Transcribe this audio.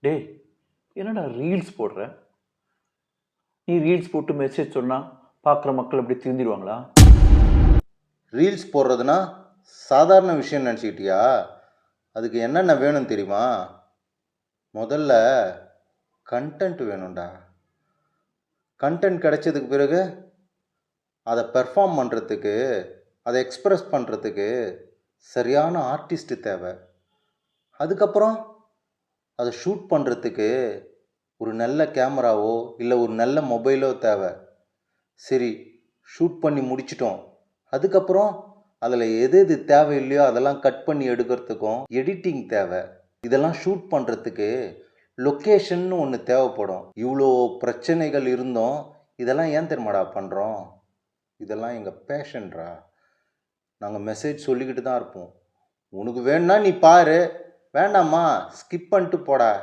டேய், என்னடா ரீல்ஸ் போடுற? நீ ரீல்ஸ் போட்டு மெசேஜ் சொன்னா பார்க்குற மக்கள் அப்படி திருந்திடுவாங்களா? ரீல்ஸ் போடுறதுனா சாதாரண விஷயம் நினச்சிக்கிட்டியா? அதுக்கு என்னென்ன வேணும் தெரியுமா? முதல்ல கண்டென்ட் வேணும்டா. கண்டென்ட் கிடைச்சதுக்கு பிறகு அதை பெர்ஃபார்ம் பண்ணுறதுக்கு, அதை எக்ஸ்ப்ரெஸ் பண்ணுறதுக்கு சரியான ஆர்டிஸ்ட் தேவை. அதுக்கப்புறம் அதை ஷூட் பண்ணுறதுக்கு ஒரு நல்ல கேமராவோ இல்லை ஒரு நல்ல மொபைலோ தேவை. சரி, ஷூட் பண்ணி முடிச்சிட்டோம். அதுக்கப்புறம் அதில் எது எது தேவையில்லையோ அதெல்லாம் கட் பண்ணி எடுக்கிறதுக்கும் எடிட்டிங் தேவை. இதெல்லாம் ஷூட் பண்ணுறதுக்கு லொக்கேஷன்னு ஒன்று தேவைப்படும். இவ்வளோ பிரச்சனைகள் இருந்தும் இதெல்லாம் ஏன் தெரியுமாடா பண்ணுறோம்? இதெல்லாம் எங்கள் பேஷன்ட்ரா. நாங்கள் மெசேஜ் சொல்லிக்கிட்டு தான் இருப்போம். உனக்கு வேணும்னா நீ பாரு, வேண்டாமா ஸ்கிப் பண்ணிட்டு போடா.